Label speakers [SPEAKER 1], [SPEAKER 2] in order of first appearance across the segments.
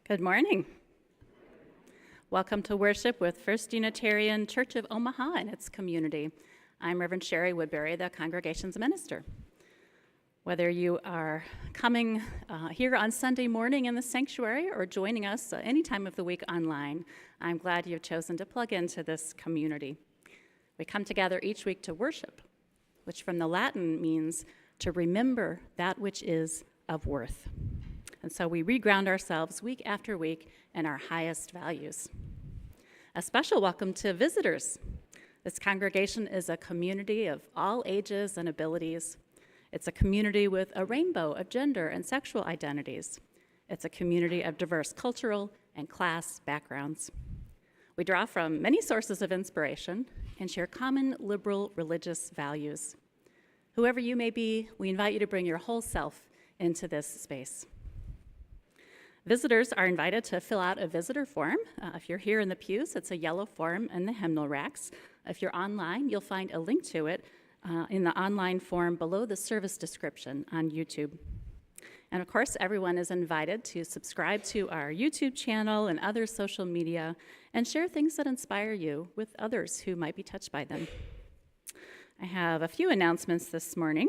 [SPEAKER 1] Good morning. Welcome to worship with First Unitarian Church of Omaha and its community. I'm Reverend Shari Woodbury, the congregation's minister. Whether you are coming here on Sunday morning in the sanctuary or joining us any time of the week online, I'm glad you've chosen to plug into this community. We come together each week to worship, which from the Latin means to remember that which is of worth. And so we reground ourselves week after week in our highest values. A special welcome to visitors. This congregation is a community of all ages and abilities. It's a community with a rainbow of gender and sexual identities. It's a community of diverse cultural and class backgrounds. We draw from many sources of inspiration and share common liberal religious values. Whoever you may be, we invite you to bring your whole self into this space. Visitors are invited to fill out a visitor form. If you're here in the pews, it's a yellow form in the hymnal racks. If you're online, you'll find a link to it in the online form below the service description on YouTube. And of course, everyone is invited to subscribe to our YouTube channel and other social media and share things that inspire you with others who might be touched by them. I have a few announcements this morning.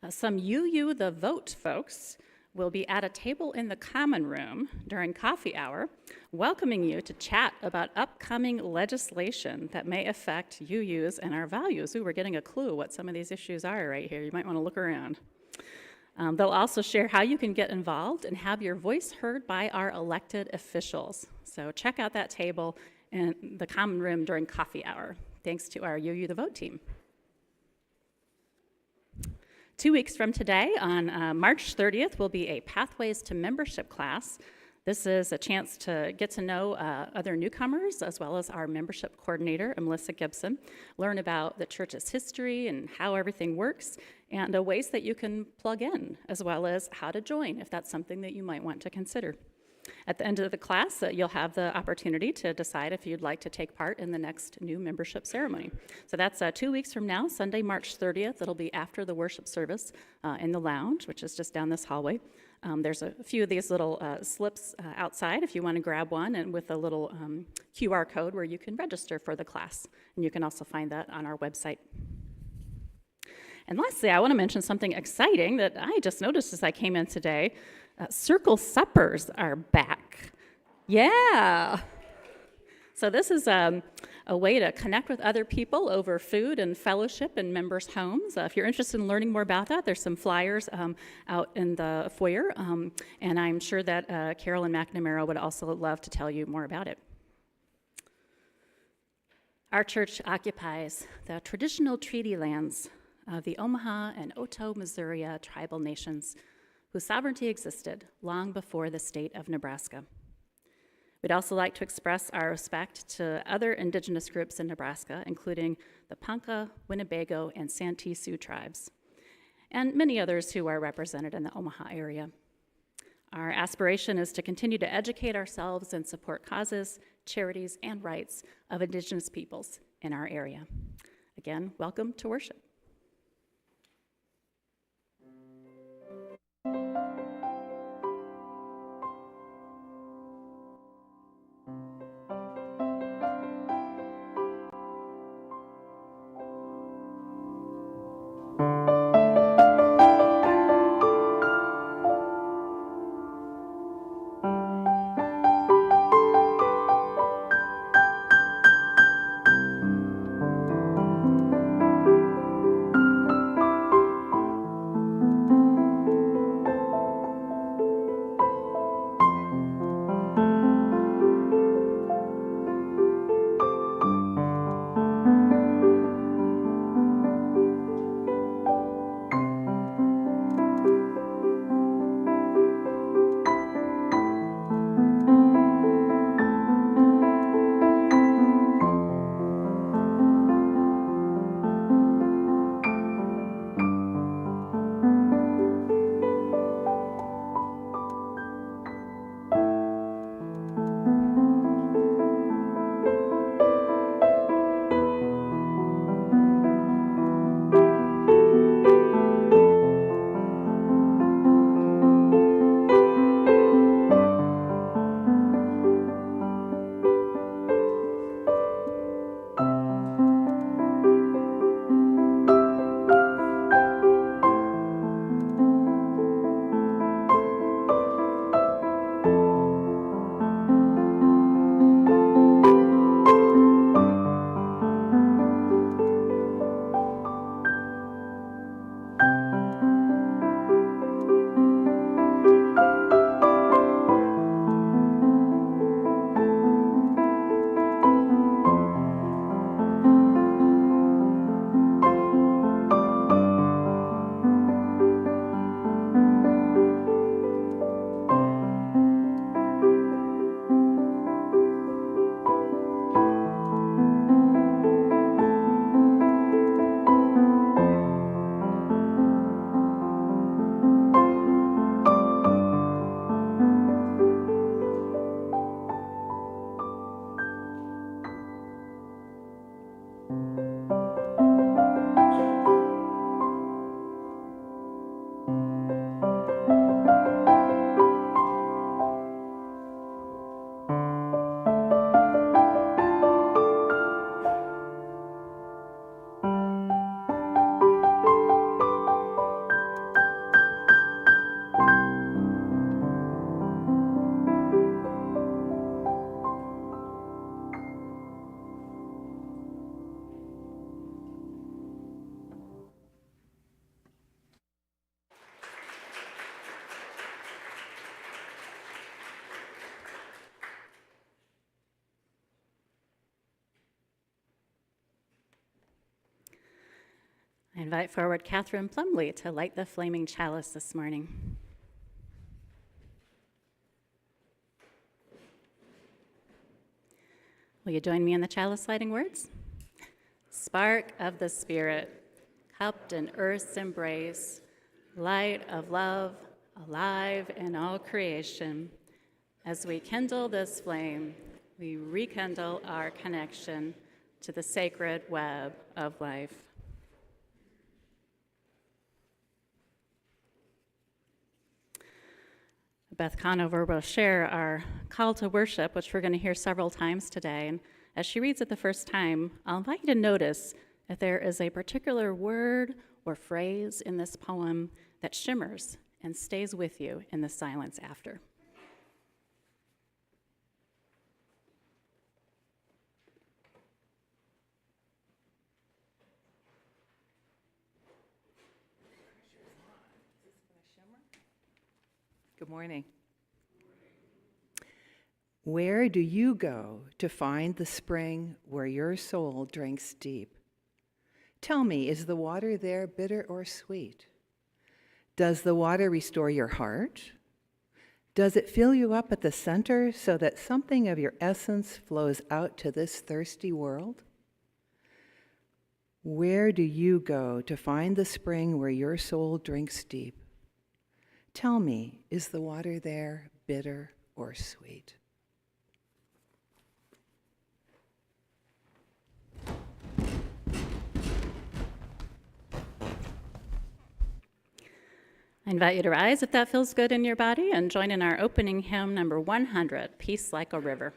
[SPEAKER 1] Some You the Vote folks will be at a table in the common room during coffee hour, welcoming you to chat about upcoming legislation that may affect UUs and our values. Ooh, we're getting a clue what some of these issues are right here. You might want to look around. They'll also share how you can get involved and have your voice heard by our elected officials. So check out that table in the common room during coffee hour. Thanks to our You the Vote team. 2 weeks from today, on March 30th, will be a Pathways to Membership class. This is a chance to get to know other newcomers, as well as our membership coordinator, Melissa Gibson, learn about the church's history and how everything works, and ways that you can plug in, as well as how to join, if that's something that you might want to consider. At the end of the class, you'll have the opportunity to decide if you'd like to take part in the next new membership ceremony. So that's 2 weeks from now, Sunday, March 30th. It'll be after the worship service in the lounge, which is just down this hallway. There's a few of these little slips outside if you want to grab one, and with a little QR code where you can register for the class. And you can also find that on our website. And lastly, I want to mention something exciting that I just noticed as I came in today. Circle suppers are back. Yeah. So this is a way to connect with other people over food and fellowship in members' homes. If you're interested in learning more about that, there's some flyers out in the foyer, and I'm sure that Carolyn McNamara would also love to tell you more about it. Our church occupies the traditional treaty lands of the Omaha and Otoe, Missouri tribal nations, whose sovereignty existed long before the state of Nebraska. We'd also like to express our respect to other indigenous groups in Nebraska, including the Ponca, Winnebago, and Santee Sioux tribes, and many others who are represented in the Omaha area. Our aspiration is to continue to educate ourselves and support causes, charities, and rights of indigenous peoples in our area. Again, welcome to worship. I invite forward Catherine Plumley to light the flaming chalice this morning. Will you join me in the chalice lighting words? Spark of the Spirit, cupped in earth's embrace, light of love, alive in all creation. As we kindle this flame, we rekindle our connection to the sacred web of life. Beth Conover will share our call to worship, which we're going to hear several times today. And as she reads it the first time, I'll invite you to notice if there is a particular word or phrase in this poem that shimmers and stays with you in the silence after.
[SPEAKER 2] Good morning. Where do you go to find the spring where your soul drinks deep? Tell me, is the water there bitter or sweet? Does the water restore your heart? Does it fill you up at the center so that something of your essence flows out to this thirsty world? Where do you go to find the spring where your soul drinks deep? Tell me, is the water there bitter or sweet?
[SPEAKER 1] I invite you to rise if that feels good in your body and join in our opening hymn, number 100, Peace Like a River.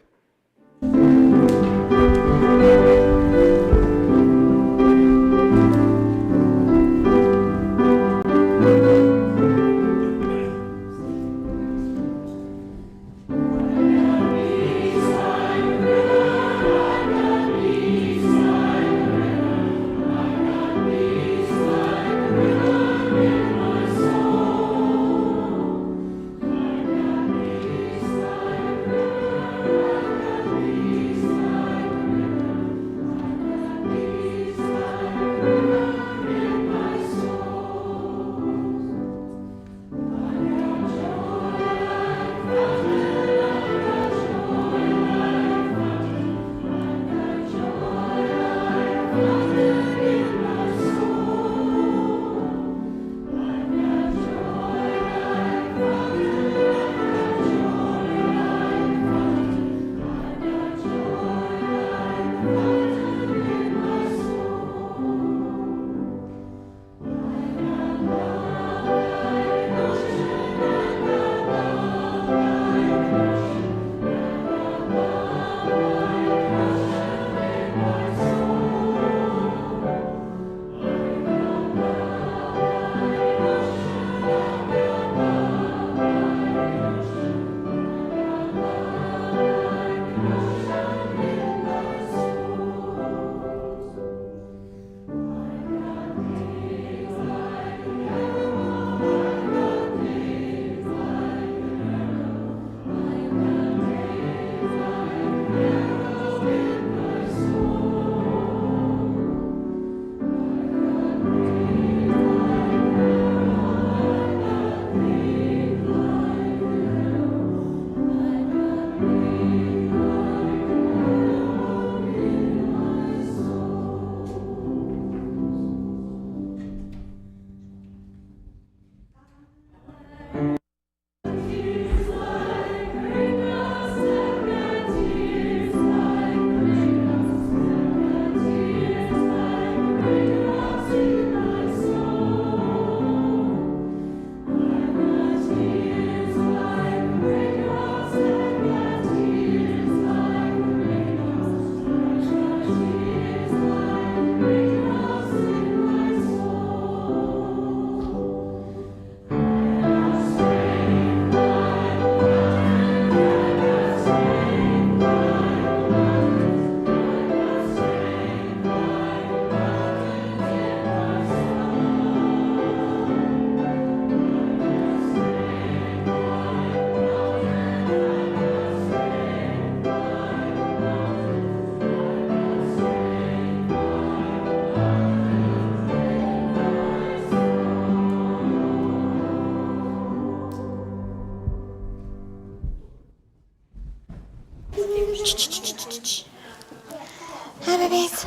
[SPEAKER 3] Hi, babies.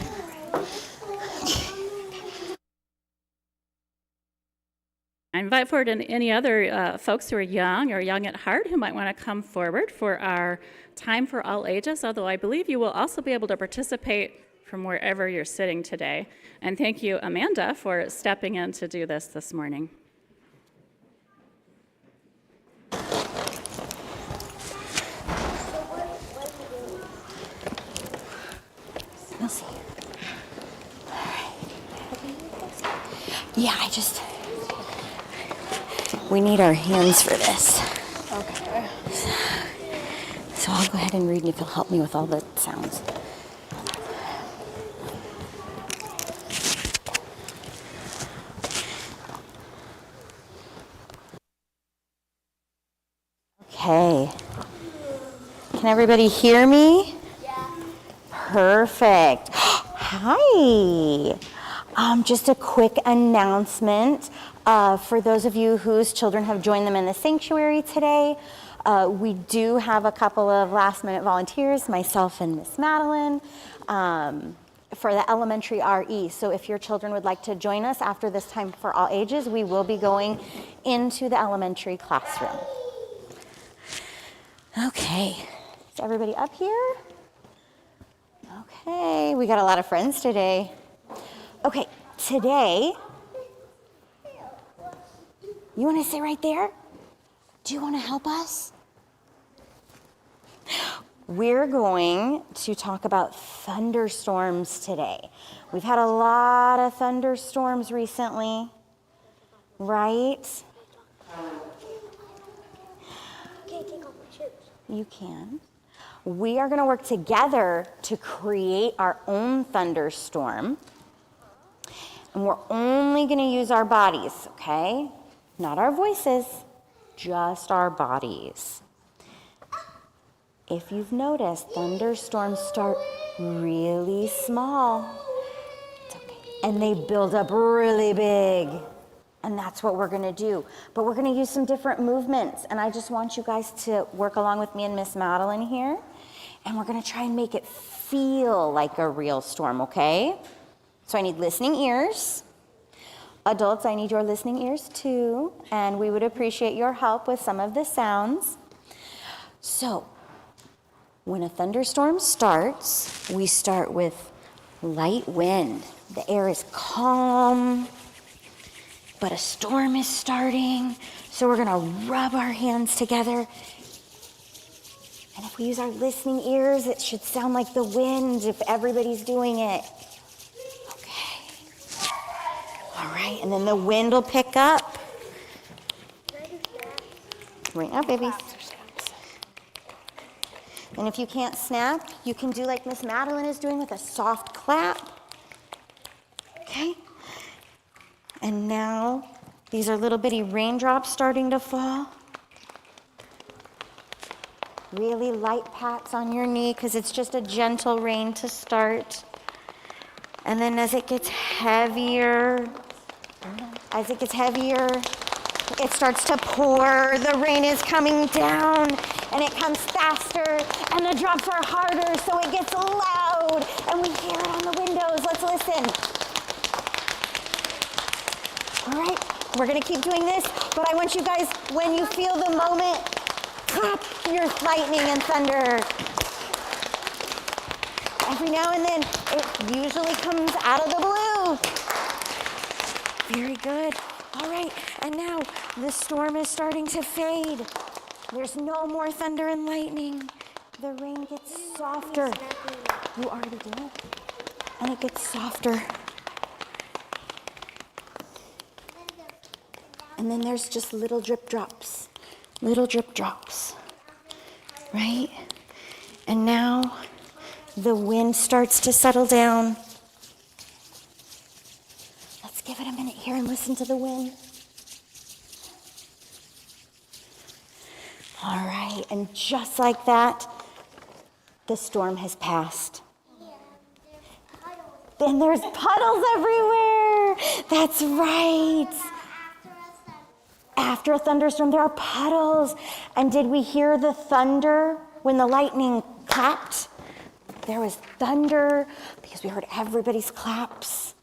[SPEAKER 1] I invite forward any other folks who are young or young at heart who might want to come forward for our time for all ages, although I believe you will also be able to participate from wherever you're sitting today. And thank you, Amanda, for stepping in to do this morning.
[SPEAKER 3] We'll see. Yeah, we need our hands for this.
[SPEAKER 4] Okay.
[SPEAKER 3] So I'll go ahead and read, and if you'll help me with all the sounds. Okay. Can everybody hear me? Yeah. Perfect. Hi. Just a quick announcement for those of you whose children have joined them in the sanctuary today. We do have a couple of last-minute volunteers, myself and Miss Madeline, for the elementary RE. So if your children would like to join us after this time for all ages, we will be going into the elementary classroom. Okay, is everybody up here? Okay, we got a lot of friends today. Okay, today, you want to sit right there? Do you want to help us? We're going to talk about thunderstorms today. We've had a lot of thunderstorms recently, right?
[SPEAKER 4] Can I take off my shoes?
[SPEAKER 3] You can. We are going to work together to create our own thunderstorm. And we're only going to use our bodies, okay? Not our voices, just our bodies. If you've noticed, thunderstorms start really small. It's okay. And they build up really big. And that's what we're going to do. But we're going to use some different movements. And I just want you guys to work along with me and Miss Madeline here. And we're going to try and make it feel like a real storm, okay? So I need listening ears. Adults, I need your listening ears too. And we would appreciate your help with some of the sounds. So when a thunderstorm starts, we start with light wind. The air is calm, but a storm is starting. So we're gonna rub our hands together. And if we use our listening ears, it should sound like the wind if everybody's doing it. Okay. All right, and then the wind will pick up. Right now, babies. And if you can't snap, you can do like Miss Madeline is doing with a soft clap. Okay? And now, these are little bitty raindrops starting to fall. Really light pats on your knee because it's just a gentle rain to start. And then as it gets heavier, it starts to pour. The rain is coming down and it comes faster and the drops are harder, so it gets loud and we hear it on the windows. Let's listen. All right, we're gonna keep doing this, but I want you guys, when you feel the moment, clap your lightning and thunder. Every now and then, it usually comes out of the blue. Very good. All right, and now the storm is starting to fade. There's no more thunder and lightning. The rain gets softer. You already did. And it gets softer. And then there's just little drip drops. Little drip drops. Right? And now the wind starts to settle down. Let's give it a minute here and listen to the wind. All right, and just like that, the storm has passed. Then there's puddles everywhere. That's right. After a thunderstorm, there are puddles. And did we hear the thunder when the lightning clapped? there was thunder because we heard everybody's claps.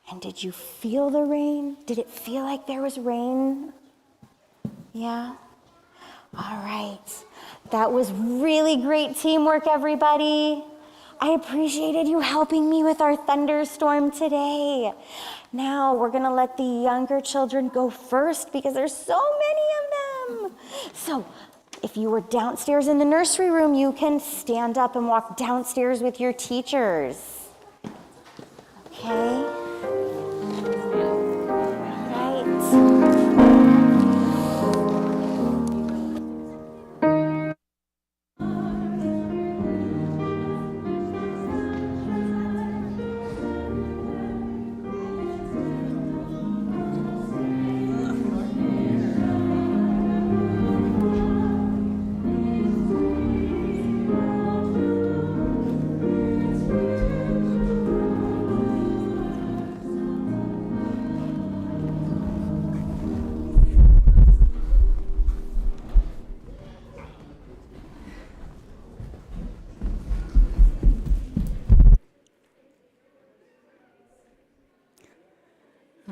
[SPEAKER 3] And did you feel the rain? Did it feel like there was rain? Yeah? All right. That was really great teamwork, everybody. I appreciated you helping me with our thunderstorm today. Now we're going to let the younger children go first because there's so many of them. So if you were downstairs in the nursery room, you can stand up and walk downstairs with your teachers. Okay? All right.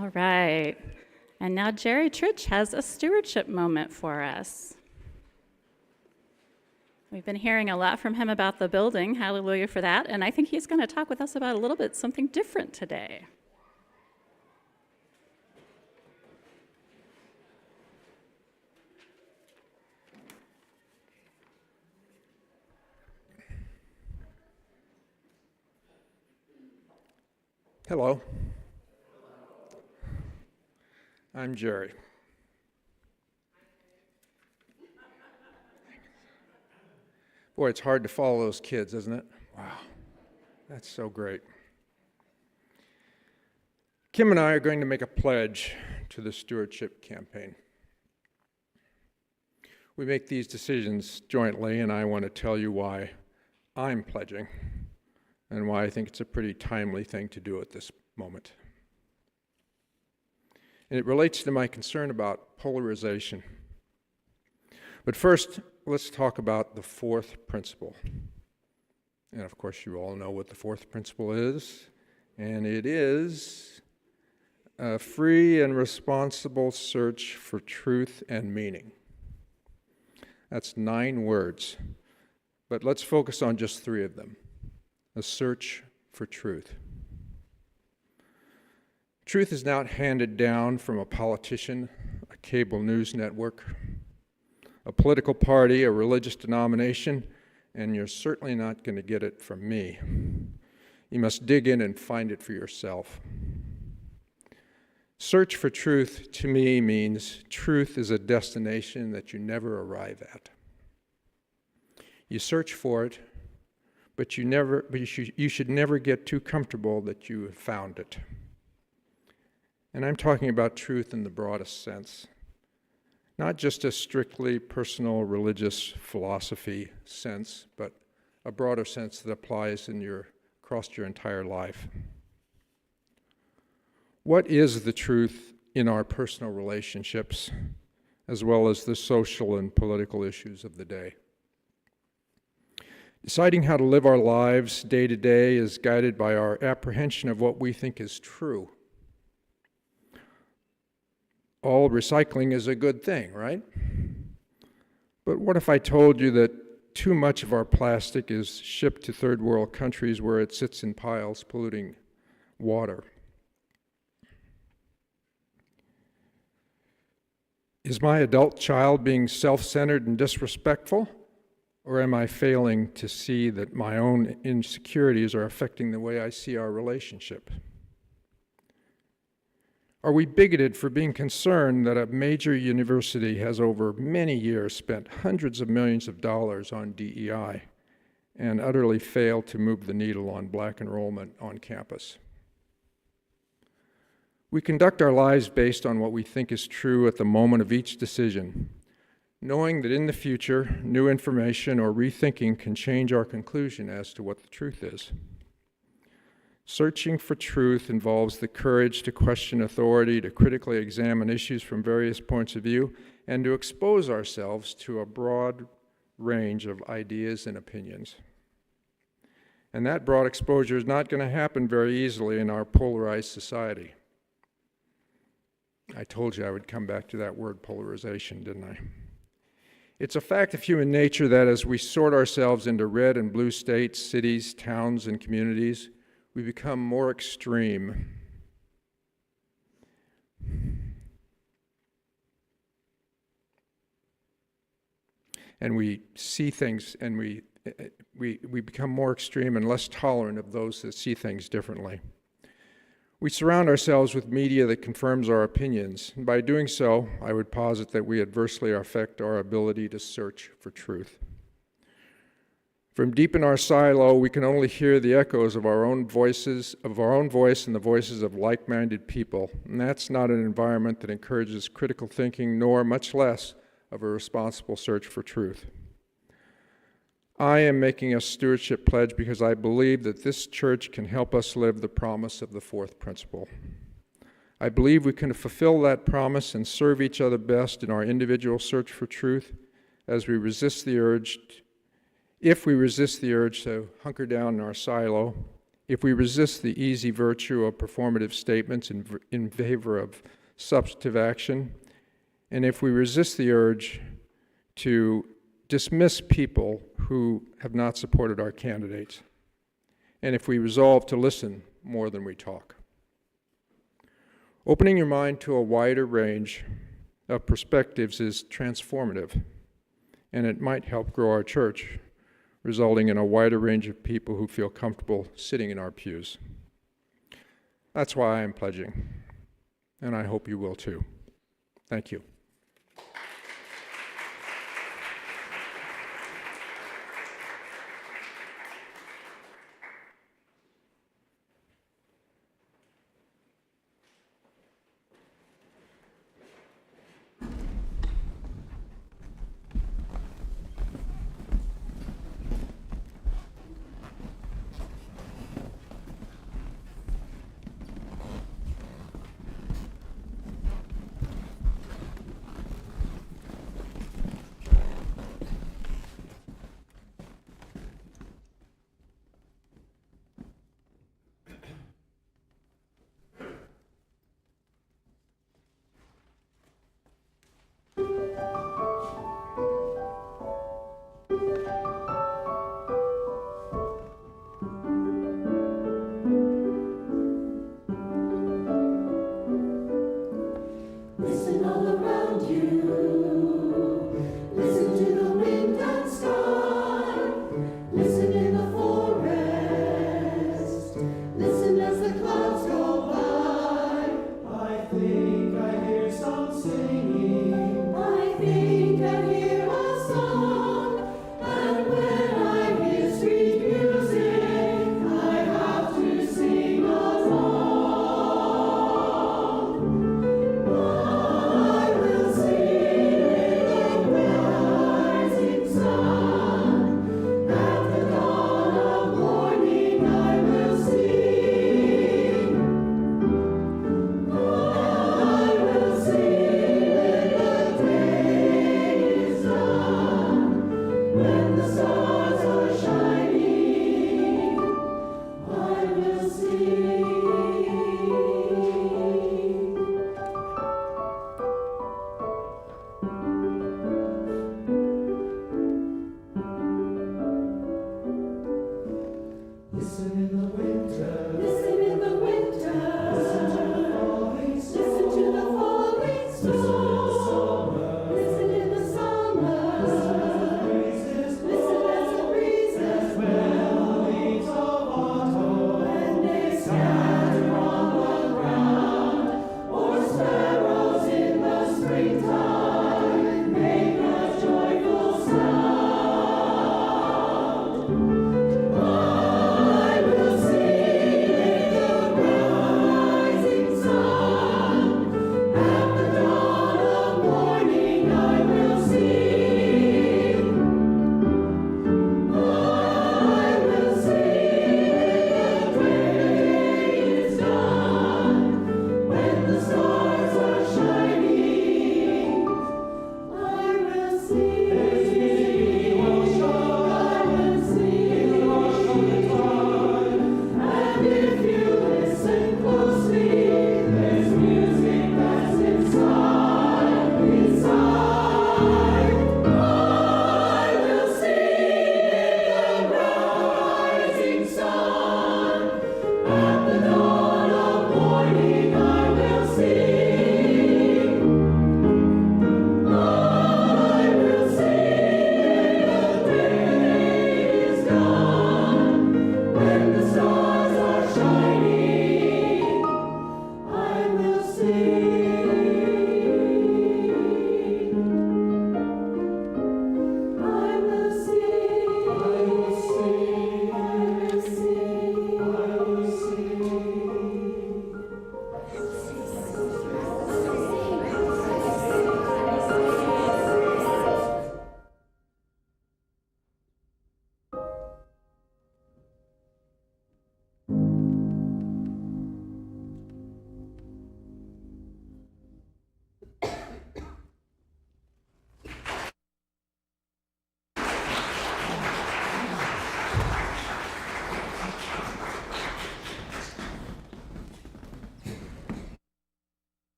[SPEAKER 1] All right. And now Jerry Tritch has a stewardship moment for us. We've been hearing a lot from him about the building. Hallelujah for that. And I think he's going to talk with us about a little bit something different today.
[SPEAKER 5] Hello. I'm Jerry. Boy, it's hard to follow those kids, isn't it? Wow, that's so great. Kim and I are going to make a pledge to the stewardship campaign. We make these decisions jointly, and I want to tell you why I'm pledging and why I think it's a pretty timely thing to do at this moment. And it relates to my concern about polarization. But first, let's talk about the fourth principle. And of course, you all know what the fourth principle is, and it is a free and responsible search for truth and meaning. That's 9 words, but let's focus on just 3 of them. A search for truth. Truth is not handed down from a politician, a cable news network, a political party, a religious denomination, and you're certainly not going to get it from me. You must dig in and find it for yourself. Search for truth to me means truth is a destination that you never arrive at. You search for it, but you should never get too comfortable that you have found it. And I'm talking about truth in the broadest sense, not just a strictly personal religious philosophy sense, but a broader sense that applies across your entire life. What is the truth in our personal relationships, as well as the social and political issues of the day? Deciding how to live our lives day to day is guided by our apprehension of what we think is true. All recycling is a good thing, right? But what if I told you that too much of our plastic is shipped to third world countries where it sits in piles polluting water? Is my adult child being self-centered and disrespectful? Or am I failing to see that my own insecurities are affecting the way I see our relationship? Are we bigoted for being concerned that a major university has over many years spent hundreds of millions of dollars on DEI and utterly failed to move the needle on black enrollment on campus? We conduct our lives based on what we think is true at the moment of each decision, knowing that in the future, new information or rethinking can change our conclusion as to what the truth is. Searching for truth involves the courage to question authority, to critically examine issues from various points of view, and to expose ourselves to a broad range of ideas and opinions. And that broad exposure is not going to happen very easily in our polarized society. I told you I would come back to that word polarization, didn't I? It's a fact of human nature that as we sort ourselves into red and blue states, cities, towns, and communities, we become more extreme. And we see things, and we become more extreme and less tolerant of those that see things differently. We surround ourselves with media that confirms our opinions, and by doing so, I would posit that we adversely affect our ability to search for truth. From deep in our silo, we can only hear the echoes of our own voice and the voices of like-minded people, and that's not an environment that encourages critical thinking, nor much less of a responsible search for truth. I am making a stewardship pledge because I believe that this church can help us live the promise of the fourth principle. I believe we can fulfill that promise and serve each other best in our individual search for truth if we resist the urge to hunker down in our silo, if we resist the easy virtue of performative statements in favor of substantive action, and if we resist the urge to dismiss people who have not supported our candidates, and if we resolve to listen more than we talk. Opening your mind to a wider range of perspectives is transformative, and it might help grow our church, resulting in a wider range of people who feel comfortable sitting in our pews. That's why I am pledging, and I hope you will too. Thank you.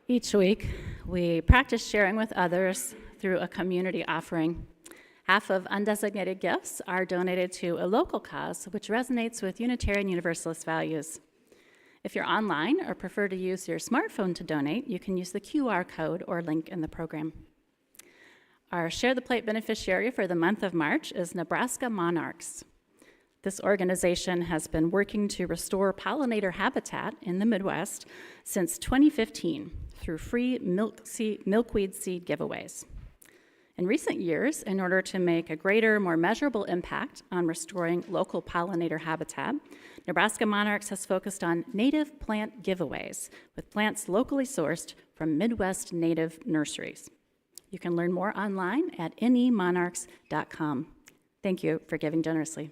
[SPEAKER 1] Each week, we practice sharing with others through a community offering. Half of undesignated gifts are donated to a local cause, which resonates with Unitarian Universalist values. If you're online or prefer to use your smartphone to donate, you can use the QR code or link in the program. Our Share the Plate beneficiary for the month of March is Nebraska Monarchs. This organization has been working to restore pollinator habitat in the Midwest since 2015 through free milkweed seed giveaways. In recent years, in order to make a greater, more measurable impact on restoring local pollinator habitat, Nebraska Monarchs has focused on native plant giveaways with plants locally sourced from Midwest native nurseries. You can learn more online at nemonarchs.com. Thank you for giving generously.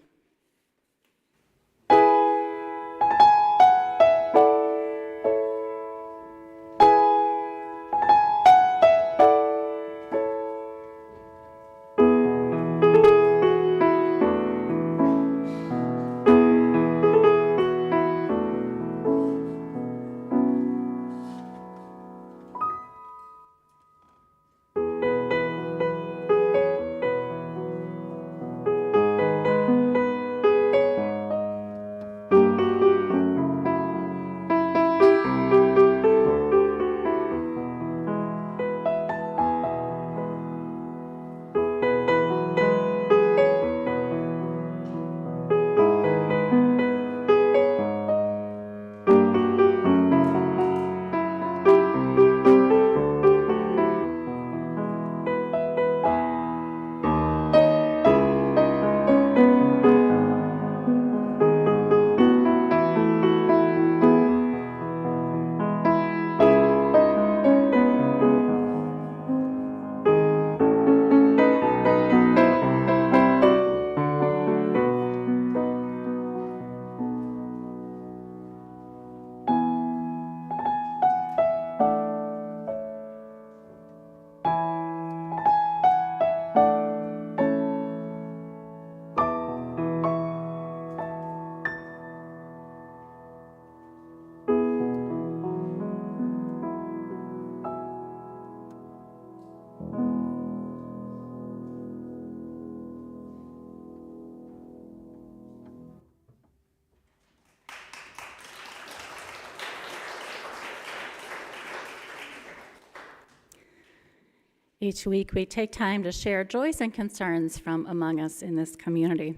[SPEAKER 1] Each week, we take time to share joys and concerns from among us in this community.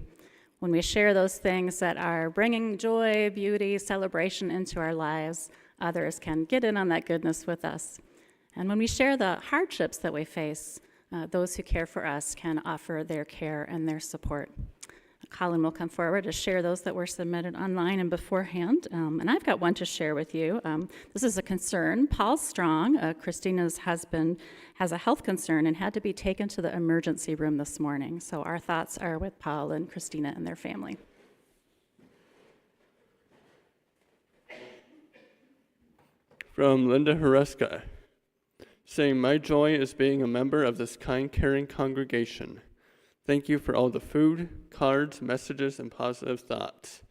[SPEAKER 1] When we share those things that are bringing joy, beauty, celebration into our lives, others can get in on that goodness with us. And when we share the hardships that we face, those who care for us can offer their care and their support. Colin will come forward to share those that were submitted online and beforehand. And I've got one to share with you. This is a concern. Paul Strong, Christina's husband, has a health concern and had to be taken to the emergency room this morning. So our thoughts are with Paul and Christina and their family.
[SPEAKER 6] From Linda Hureska, saying, "My joy is being a member of this kind, caring congregation. Thank you for all the food, cards, messages, and positive thoughts.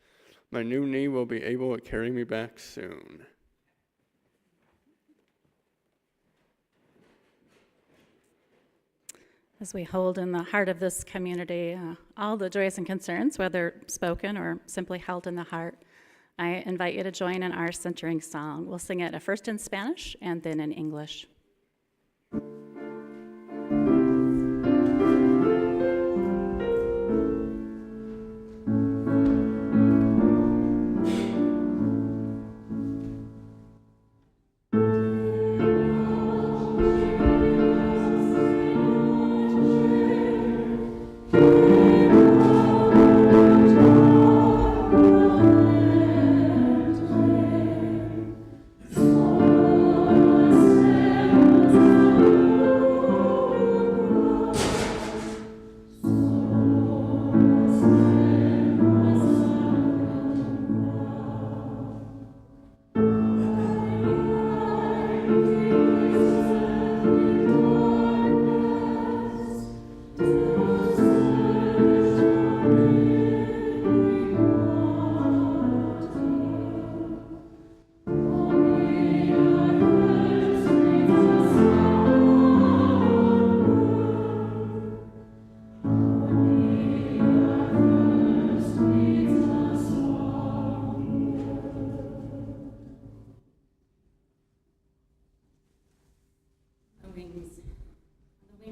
[SPEAKER 6] My new knee will be able to carry me back soon."
[SPEAKER 1] As we hold in the heart of this community all the joys and concerns, whether spoken or simply held in the heart, I invite you to join in our centering song. We'll sing it first in Spanish and then in English.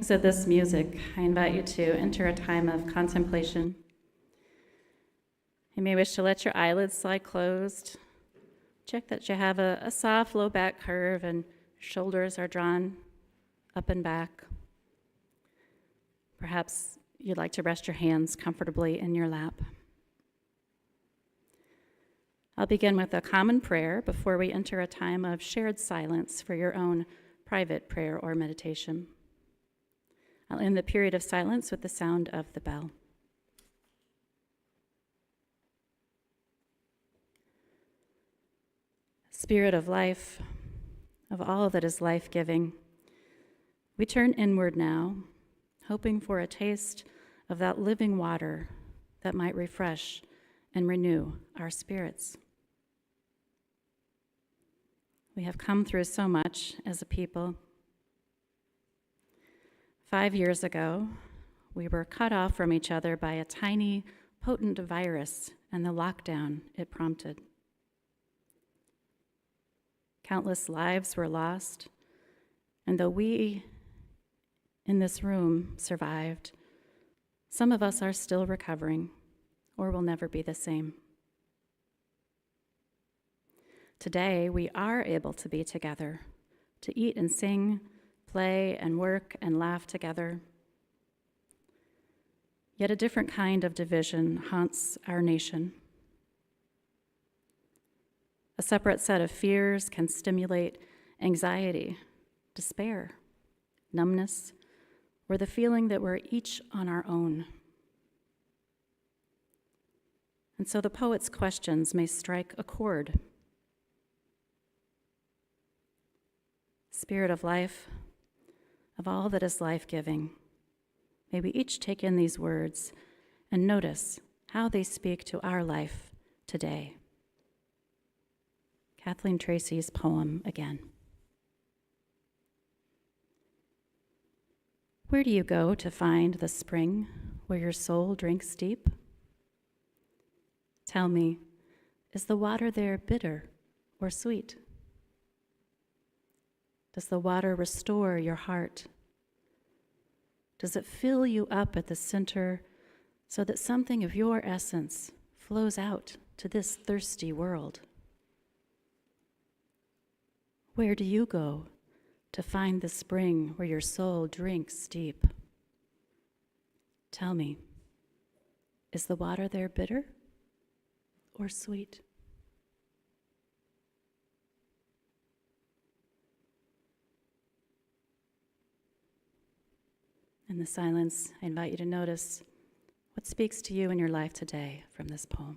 [SPEAKER 1] exit this music, I invite you to enter a time of contemplation. You may wish to let your eyelids slide closed. Check that you have a soft low back curve and shoulders are drawn up and back. Perhaps you'd like to rest your hands comfortably in your lap. I'll begin with a common prayer before we enter a time of shared silence for your own private prayer or meditation. I'll end the period of silence with the sound of the bell. Spirit of life, of all that is life-giving, we turn inward now, hoping for a taste of that living water that might refresh and renew our spirits. We have come through so much as a people. 5 years ago, we were cut off from each other by a tiny, potent virus and the lockdown it prompted. Countless lives were lost, and though we in this room survived, some of us are still recovering or will never be the same. Today, we are able to be together, to eat and sing, play and work and laugh together. Yet a different kind of division haunts our nation. A separate set of fears can stimulate anxiety, despair, numbness, or the feeling that we're each on our own. And so the poet's questions may strike a chord. Spirit of life, of all that is life-giving, may we each take in these words and notice how they speak to our life today. Kathleen Tracy's poem again. Where do you go to find the spring where your soul drinks deep? Tell me, is the water there bitter or sweet? Does the water restore your heart? Does it fill you up at the center so that something of your essence flows out to this thirsty world? Where do you go to find the spring where your soul drinks deep? Tell me, is the water there bitter or sweet? In the silence, I invite you to notice what speaks to you in your life today from this poem.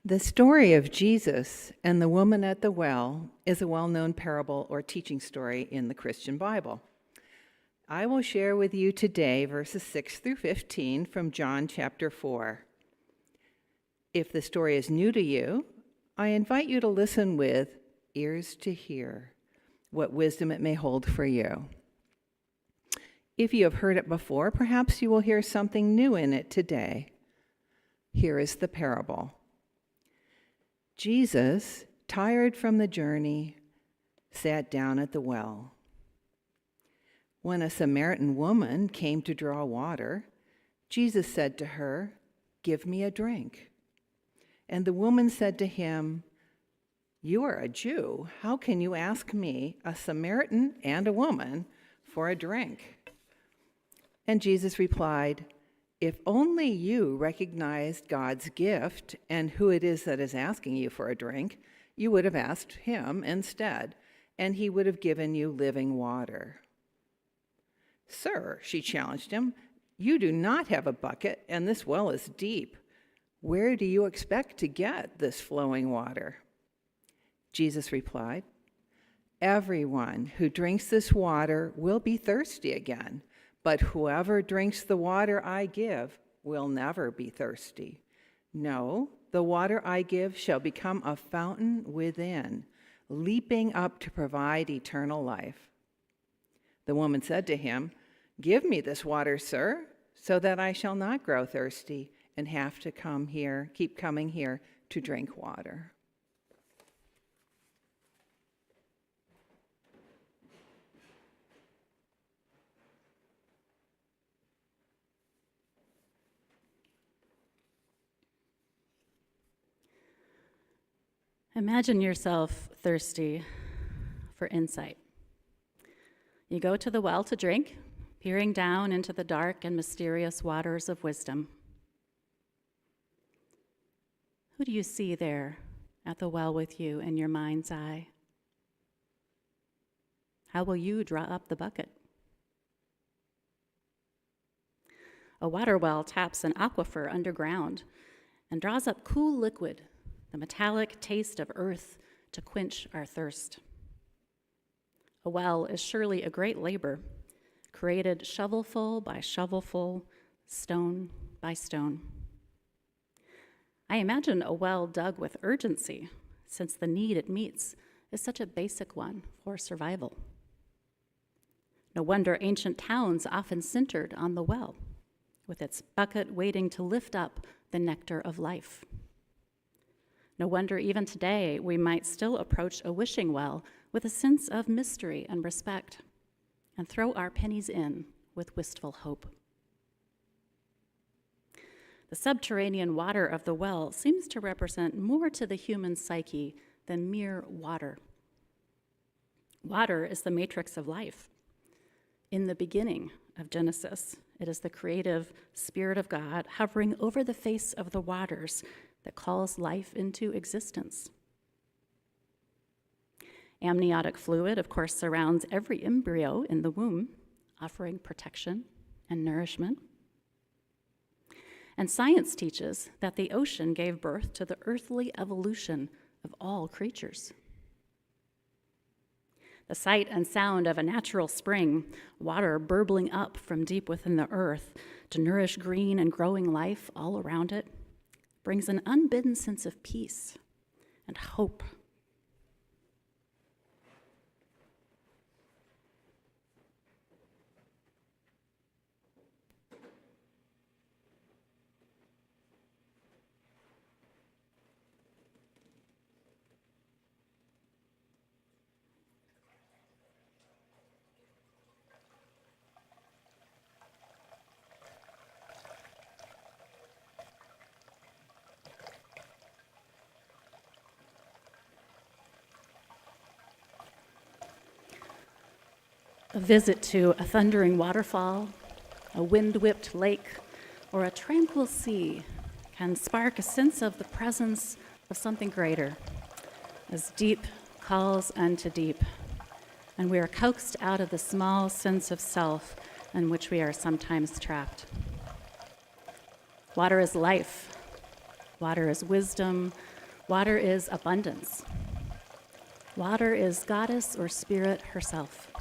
[SPEAKER 2] The story of Jesus and the woman at the well is a well-known parable or teaching story in the Christian Bible. I will share with you today verses 6 through 15 from John chapter 4. If the story is new to you, I invite you to listen with ears to hear what wisdom it may hold for you. If you have heard it before, perhaps you will hear something new in it today. Here is the parable. Jesus, tired from the journey, sat down at the well. When a Samaritan woman came to draw water, Jesus said to her, "Give me a drink." And the woman said to him, "You are a Jew. How can you ask me, a Samaritan and a woman, for a drink?" And Jesus replied, "If only you recognized God's gift and who it is that is asking you for a drink, you would have asked him instead, and he would have given you living water." "Sir," she challenged him, "you do not have a bucket, and this well is deep. Where do you expect to get this flowing water?" Jesus replied, "Everyone who drinks this water will be thirsty again, but whoever drinks the water I give will never be thirsty. No, the water I give shall become a fountain within, leaping up to provide eternal life." The woman said to him, "Give me this water, sir, so that I shall not grow thirsty and have to keep coming here to drink water."
[SPEAKER 1] Imagine yourself thirsty for insight. You go to the well to drink, peering down into the dark and mysterious waters of wisdom. Who do you see there at the well with you in your mind's eye? How will you draw up the bucket? A water well taps an aquifer underground and draws up cool liquid, the metallic taste of earth, to quench our thirst. A well is surely a great labor, created shovelful by shovelful, stone by stone. I imagine a well dug with urgency, since the need it meets is such a basic one for survival. No wonder ancient towns often centered on the well, with its bucket waiting to lift up the nectar of life. No wonder even today we might still approach a wishing well with a sense of mystery and respect, and throw our pennies in with wistful hope. The subterranean water of the well seems to represent more to the human psyche than mere water. Water is the matrix of life. In the beginning of Genesis, it is the creative Spirit of God hovering over the face of the waters that calls life into existence. Amniotic fluid, of course, surrounds every embryo in the womb, offering protection and nourishment. And science teaches that the ocean gave birth to the earthly evolution of all creatures. The sight and sound of a natural spring, water burbling up from deep within the earth to nourish green and growing life all around it, brings an unbidden sense of peace and hope. A visit to a thundering waterfall, a wind-whipped lake, or a tranquil sea can spark a sense of the presence of something greater, as deep calls unto deep, and we are coaxed out of the small sense of self in which we are sometimes trapped. Water is life. Water is wisdom. Water is abundance. Water is Goddess or Spirit herself.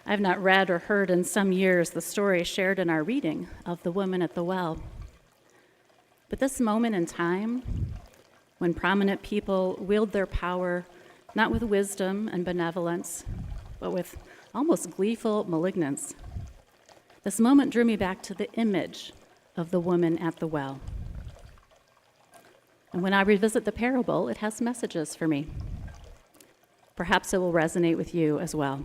[SPEAKER 1] I've not read or heard in some years the story shared in our reading of the woman at the well. But this moment in time, when prominent people wield their power not with wisdom and benevolence, but with almost gleeful malignance, this moment drew me back to the image of the woman at the well. And when I revisit the parable, it has messages for me. Perhaps it will resonate with you as well.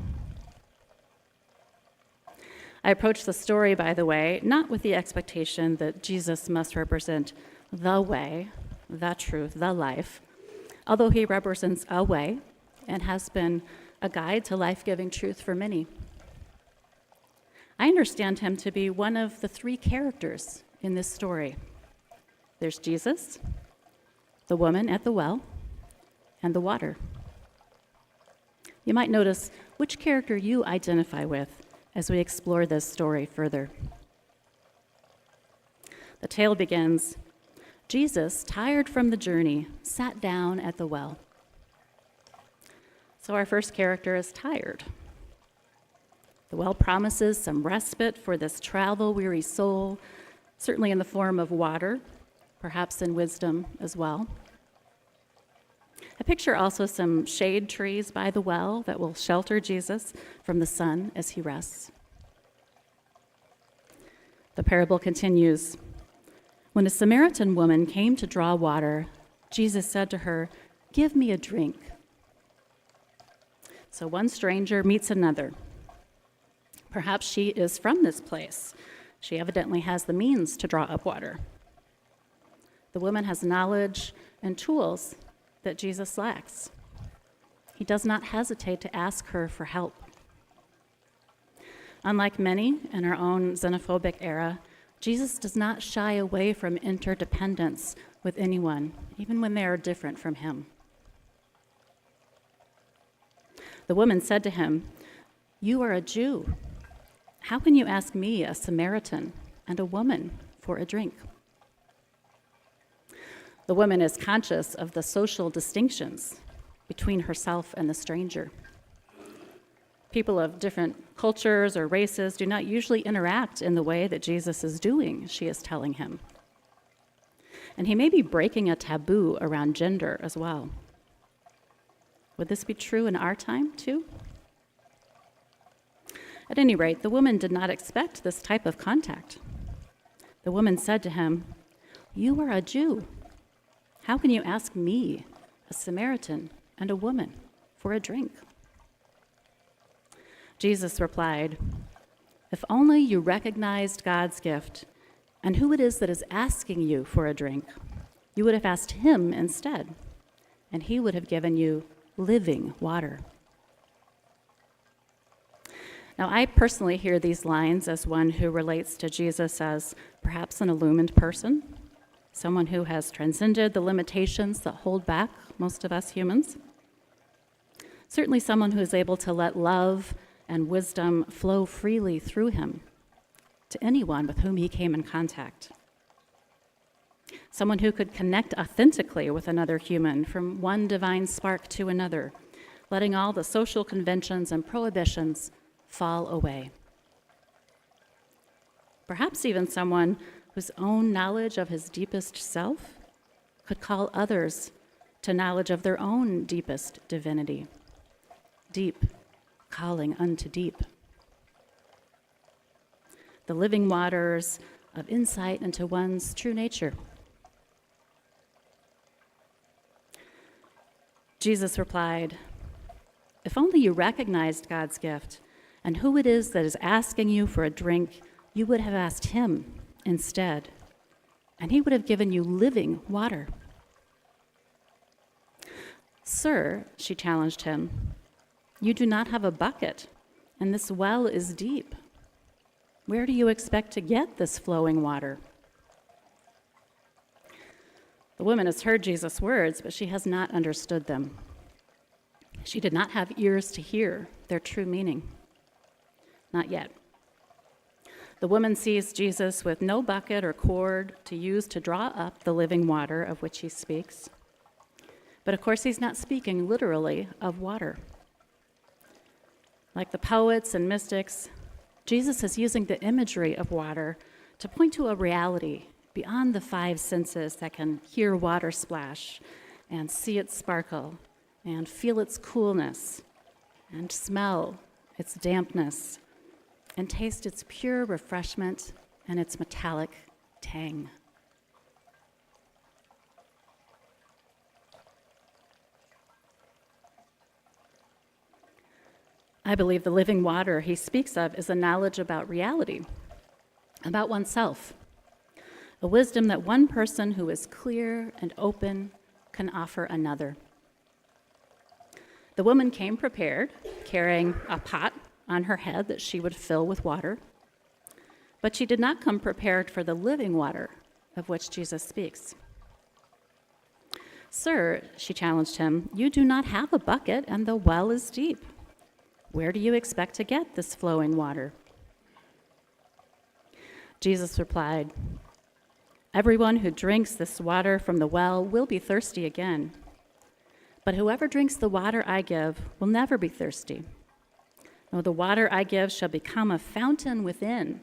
[SPEAKER 1] I approach the story, by the way, not with the expectation that Jesus must represent the way, the truth, the life, although he represents a way and has been a guide to life-giving truth for many. I understand him to be one of the three characters in this story. There's Jesus, the woman at the well, and the water. You might notice which character you identify with as we explore this story further. The tale begins, Jesus, tired from the journey, sat down at the well. So our first character is tired. The well promises some respite for this travel-weary soul, certainly in the form of water, perhaps in wisdom as well. I picture also some shade trees by the well that will shelter Jesus from the sun as he rests. The parable continues. When a Samaritan woman came to draw water, Jesus said to her, "Give me a drink." So one stranger meets another. Perhaps she is from this place. She evidently has the means to draw up water. The woman has knowledge and tools that Jesus lacks. He does not hesitate to ask her for help. Unlike many in our own xenophobic era, Jesus does not shy away from interdependence with anyone, even when they are different from him. The woman said to him, "You are a Jew. How can you ask me, a Samaritan, and a woman, for a drink?" The woman is conscious of the social distinctions between herself and the stranger. People of different cultures or races do not usually interact in the way that Jesus is doing, she is telling him. And he may be breaking a taboo around gender as well. Would this be true in our time, too? At any rate, the woman did not expect this type of contact. The woman said to him, "You are a Jew. How can you ask me, a Samaritan and a woman, for a drink?" Jesus replied, "If only you recognized God's gift and who it is that is asking you for a drink, you would have asked him instead, and he would have given you living water." Now, I personally hear these lines as one who relates to Jesus as perhaps an illumined person, someone who has transcended the limitations that hold back most of us humans. Certainly someone who is able to let love and wisdom flow freely through him to anyone with whom he came in contact. Someone who could connect authentically with another human from one divine spark to another, letting all the social conventions and prohibitions fall away. Perhaps even someone whose own knowledge of his deepest self could call others to knowledge of their own deepest divinity. Deep calling unto deep. The living waters of insight into one's true nature. Jesus replied, "If only you recognized God's gift and who it is that is asking you for a drink, you would have asked him instead, and he would have given you living water." "Sir," she challenged him, "you do not have a bucket, and this well is deep. Where do you expect to get this flowing water?" The woman has heard Jesus' words, but she has not understood them. She did not have ears to hear their true meaning. Not yet. The woman sees Jesus with no bucket or cord to use to draw up the living water of which he speaks. But of course, he's not speaking literally of water. Like the poets and mystics, Jesus is using the imagery of water to point to a reality beyond the five senses that can hear water splash and see it sparkle and feel its coolness and smell its dampness and taste its pure refreshment and its metallic tang. I believe the living water he speaks of is a knowledge about reality, about oneself, a wisdom that one person who is clear and open can offer another. The woman came prepared, carrying a pot on her head that she would fill with water, but she did not come prepared for the living water of which Jesus speaks. "Sir," she challenged him, "you do not have a bucket, and the well is deep. Where do you expect to get this flowing water?" Jesus replied, "Everyone who drinks this water from the well will be thirsty again. But whoever drinks the water I give will never be thirsty. No, the water I give shall become a fountain within,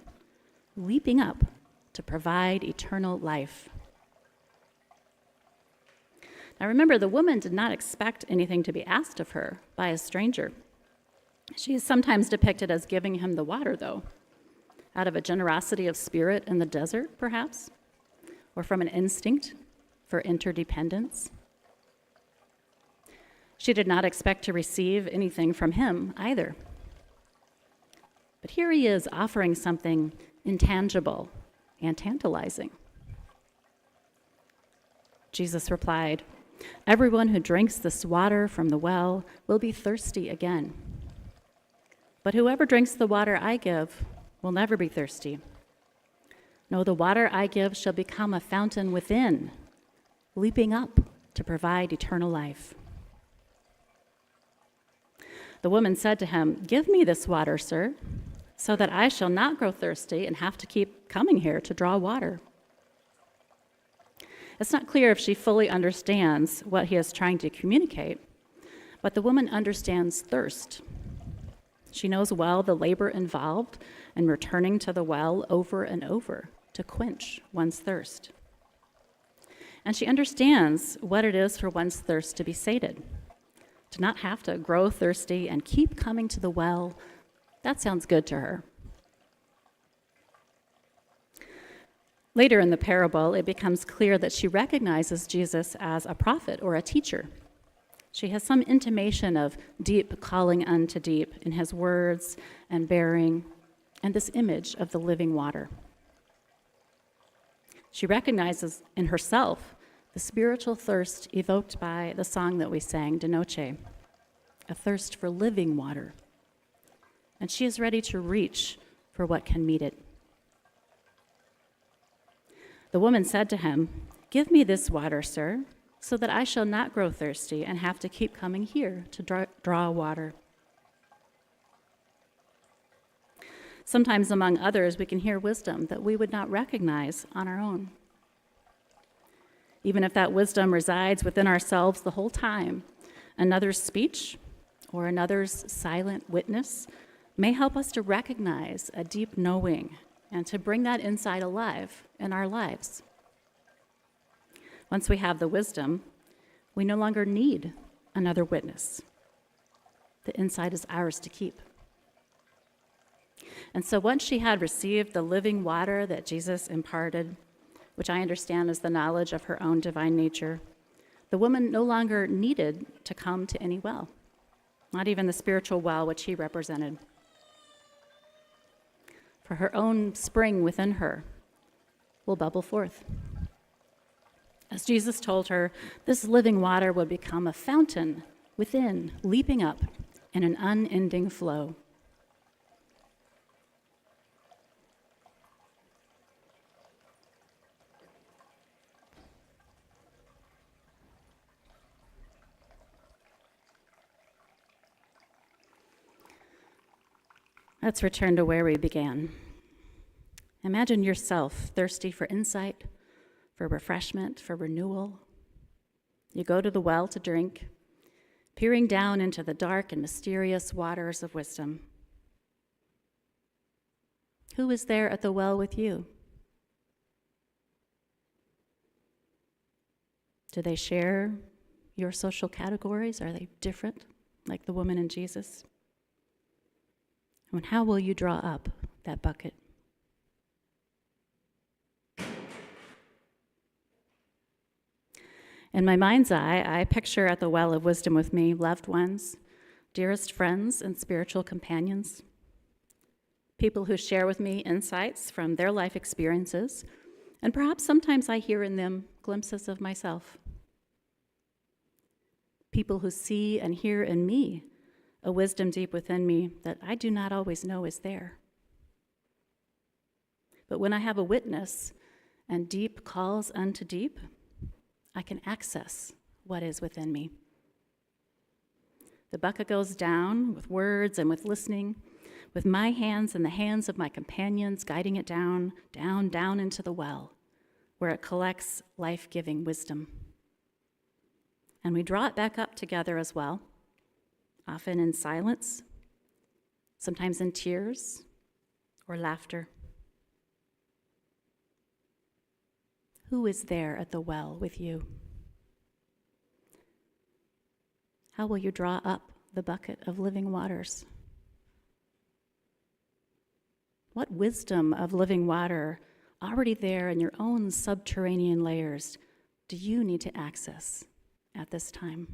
[SPEAKER 1] leaping up to provide eternal life." Now remember, the woman did not expect anything to be asked of her by a stranger. She is sometimes depicted as giving him the water, though, out of a generosity of spirit in the desert, perhaps, or from an instinct for interdependence. She did not expect to receive anything from him either. But here he is offering something intangible and tantalizing. Jesus replied, "Everyone who drinks this water from the well will be thirsty again. But whoever drinks the water I give will never be thirsty. No, the water I give shall become a fountain within, leaping up to provide eternal life." The woman said to him, "Give me this water, sir, so that I shall not grow thirsty and have to keep coming here to draw water." It's not clear if she fully understands what he is trying to communicate, but the woman understands thirst. She knows well the labor involved in returning to the well over and over to quench one's thirst. And she understands what it is for one's thirst to be sated, to not have to grow thirsty and keep coming to the well. That sounds good to her. Later in the parable, it becomes clear that she recognizes Jesus as a prophet or a teacher. She has some intimation of deep calling unto deep in his words and bearing, and this image of the living water. She recognizes in herself the spiritual thirst evoked by the song that we sang, De Noche, a thirst for living water. And she is ready to reach for what can meet it. The woman said to him, "Give me this water, sir, so that I shall not grow thirsty and have to keep coming here to draw water." Sometimes among others, we can hear wisdom that we would not recognize on our own. Even if that wisdom resides within ourselves the whole time, another's speech or another's silent witness may help us to recognize a deep knowing and to bring that insight alive in our lives. Once we have the wisdom, we no longer need another witness. The insight is ours to keep. And so once she had received the living water that Jesus imparted, which I understand is the knowledge of her own divine nature, the woman no longer needed to come to any well, not even the spiritual well which he represented. For her own spring within her will bubble forth. As Jesus told her, this living water would become a fountain within, leaping up in an unending flow. Let's return to where we began. Imagine yourself thirsty for insight, for refreshment, for renewal. You go to the well to drink, peering down into the dark and mysterious waters of wisdom. Who is there at the well with you? Do they share your social categories? Are they different, like the woman and Jesus? And how will you draw up that bucket? In my mind's eye, I picture at the well of wisdom with me loved ones, dearest friends and spiritual companions, people who share with me insights from their life experiences, and perhaps sometimes I hear in them glimpses of myself. People who see and hear in me a wisdom deep within me that I do not always know is there. But when I have a witness and deep calls unto deep, I can access what is within me. The bucket goes down with words and with listening, with my hands and the hands of my companions guiding it down, down, down into the well, where it collects life-giving wisdom. And we draw it back up together as well, often in silence, sometimes in tears or laughter. Who is there at the well with you? How will you draw up the bucket of living waters? What wisdom of living water, already there in your own subterranean layers, do you need to access at this time?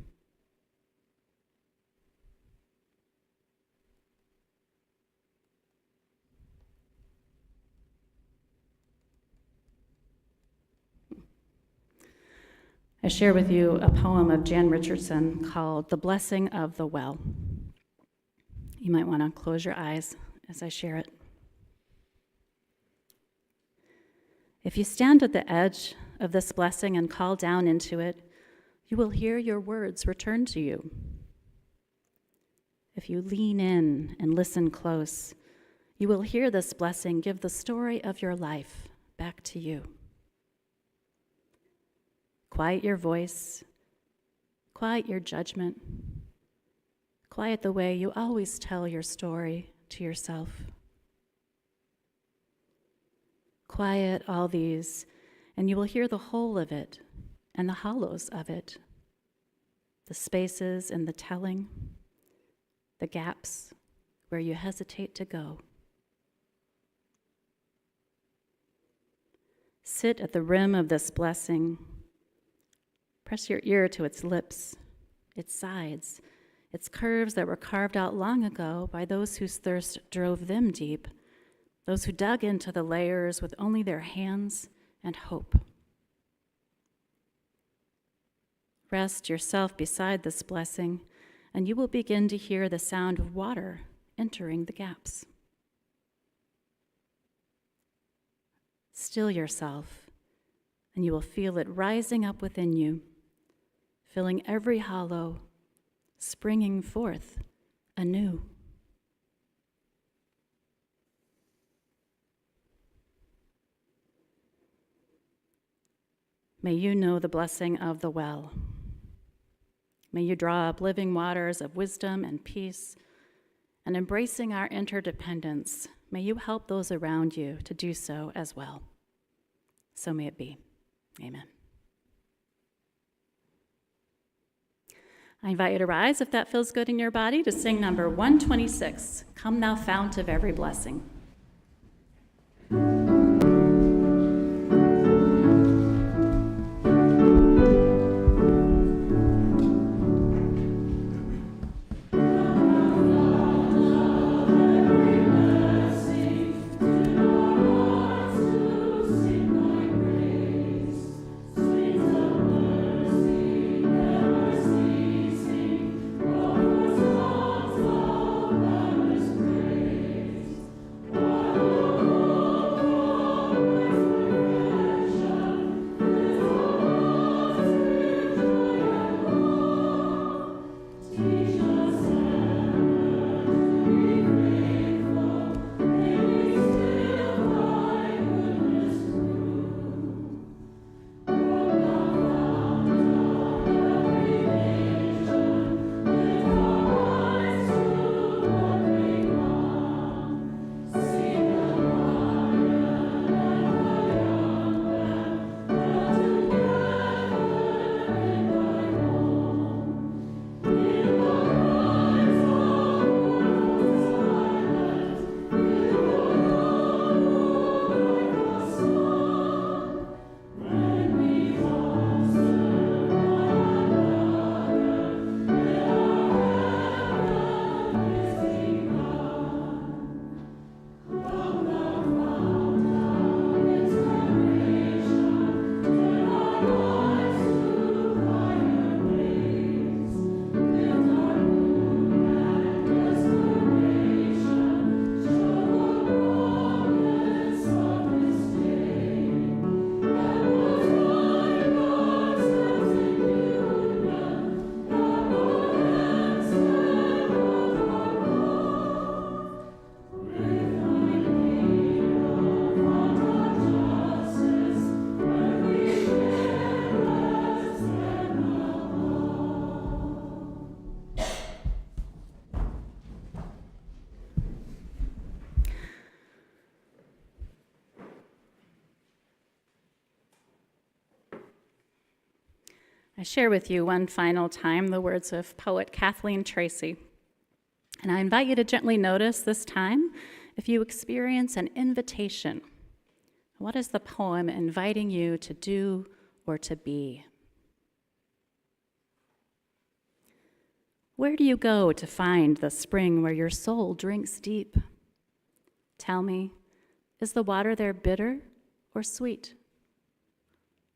[SPEAKER 1] I share with you a poem of Jan Richardson called The Blessing of the Well. You might want to close your eyes as I share it. If you stand at the edge of this blessing and call down into it, you will hear your words return to you. If you lean in and listen close, you will hear this blessing give the story of your life back to you. Quiet your voice, quiet your judgment, quiet the way you always tell your story to yourself. Quiet all these, and you will hear the whole of it and the hollows of it, the spaces in the telling, the gaps where you hesitate to go. Sit at the rim of this blessing. Press your ear to its lips, its sides, its curves that were carved out long ago by those whose thirst drove them deep, those who dug into the layers with only their hands and hope. Rest yourself beside this blessing, and you will begin to hear the sound of water entering the gaps. Still yourself, and you will feel it rising up within you, filling every hollow, springing forth anew. May you know the blessing of the well. May you draw up living waters of wisdom and peace, and embracing our interdependence, may you help those around you to do so as well. So may it be. Amen. I invite you to rise, if that feels good in your body, to sing number 126, Come Thou Fount of Every Blessing. I share with you one final time the words of poet Kathleen Tracy. And I invite you to gently notice this time if you experience an invitation. What is the poem inviting you to do or to be? Where do you go to find the spring where your soul drinks deep? Tell me, is the water there bitter or sweet?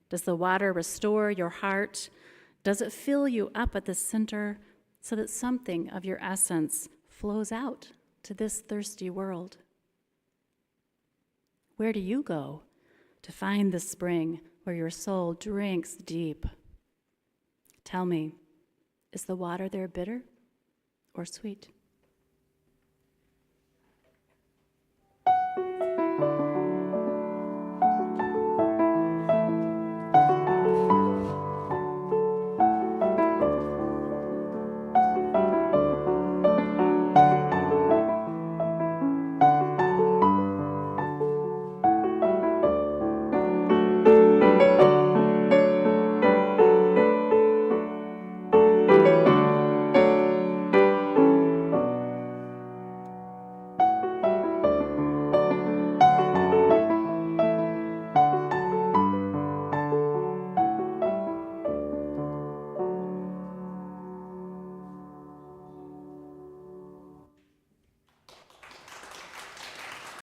[SPEAKER 1] Does the water restore your heart? Does it fill you up at the center so that something of your essence flows out to this thirsty world? Where do you go to find the spring where your soul drinks deep? Tell me, is the water there bitter or sweet?